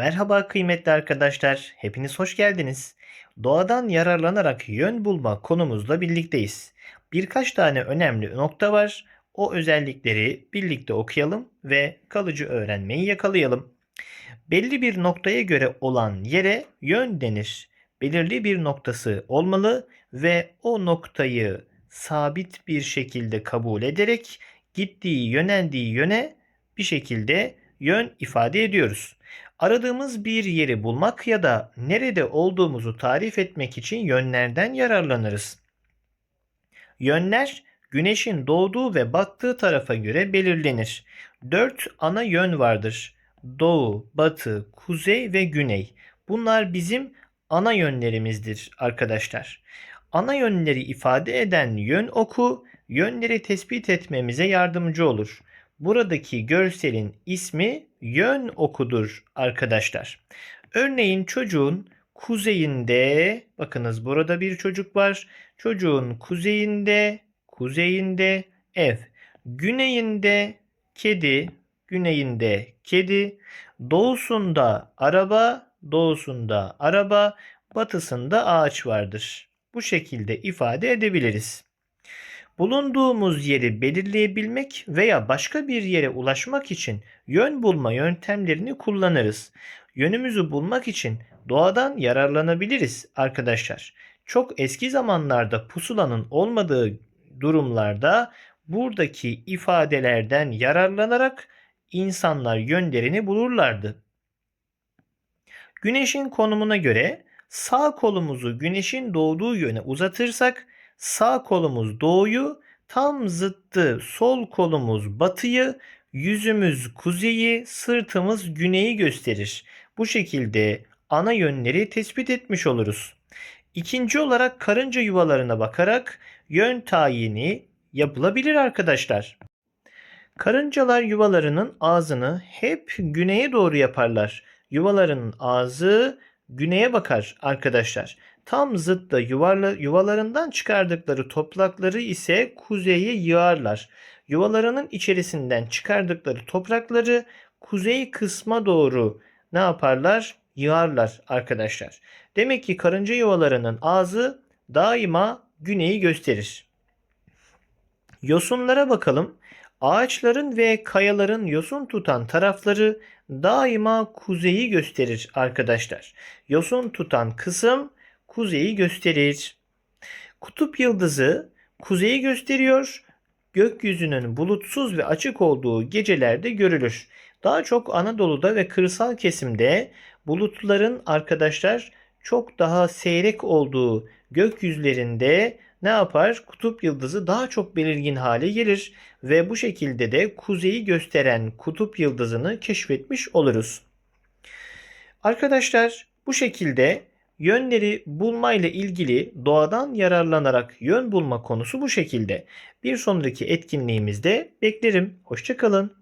Merhaba kıymetli arkadaşlar, hepiniz hoş geldiniz. Doğadan yararlanarak yön bulma konumuzla birlikteyiz. Birkaç tane önemli nokta var. O özellikleri birlikte okuyalım ve kalıcı öğrenmeyi yakalayalım. Belli bir noktaya göre olan yere yön denir. Belirli bir noktası olmalı ve o noktayı sabit bir şekilde kabul ederek gittiği, yöneldiği yöne bir şekilde yön ifade ediyoruz. Aradığımız bir yeri bulmak ya da nerede olduğumuzu tarif etmek için yönlerden yararlanırız. Yönler güneşin doğduğu ve battığı tarafa göre belirlenir. 4 ana yön vardır. Doğu, batı, kuzey ve güney. Bunlar bizim ana yönlerimizdir arkadaşlar. Ana yönleri ifade eden yön oku, yönleri tespit etmemize yardımcı olur. Buradaki görselin ismi yön okudur arkadaşlar. Örneğin çocuğun kuzeyinde, bakınız burada bir çocuk var. Çocuğun kuzeyinde ev, güneyinde kedi, doğusunda araba, batısında ağaç vardır. Bu şekilde ifade edebiliriz. Bulunduğumuz yeri belirleyebilmek veya başka bir yere ulaşmak için yön bulma yöntemlerini kullanırız. Yönümüzü bulmak için doğadan yararlanabiliriz arkadaşlar. Çok eski zamanlarda pusulanın olmadığı durumlarda buradaki ifadelerden yararlanarak insanlar yönlerini bulurlardı. Güneşin konumuna göre sağ kolumuzu güneşin doğduğu yöne uzatırsak sağ kolumuz doğuyu, tam zıttı sol kolumuz batıyı, yüzümüz kuzeyi, sırtımız güneyi gösterir. Bu şekilde ana yönleri tespit etmiş oluruz. İkinci olarak karınca yuvalarına bakarak yön tayini yapılabilir arkadaşlar. Karıncalar yuvalarının ağzını hep güneye doğru yaparlar. Yuvalarının ağzı güneye bakar arkadaşlar. Tam zıttı yuvalarından çıkardıkları toprakları ise kuzeye yığarlar. Yuvalarının içerisinden çıkardıkları toprakları kuzey kısma doğru ne yaparlar? Yığarlar arkadaşlar. Demek ki karınca yuvalarının ağzı daima güneyi gösterir. Yosunlara bakalım. Ağaçların ve kayaların yosun tutan tarafları daima kuzeyi gösterir arkadaşlar. Yosun tutan kısım kuzeyi gösterir. Kutup yıldızı kuzeyi gösteriyor. Gökyüzünün bulutsuz ve açık olduğu gecelerde görülür. Daha çok Anadolu'da ve kırsal kesimde bulutların arkadaşlar çok daha seyrek olduğu gökyüzlerinde ne yapar? Kutup yıldızı daha çok belirgin hale gelir ve bu şekilde de kuzeyi gösteren kutup yıldızını keşfetmiş oluruz. Arkadaşlar bu şekilde yönleri bulmayla ilgili doğadan yararlanarak yön bulma konusu bu şekilde. Bir sonraki etkinliğimizde beklerim. Hoşça kalın.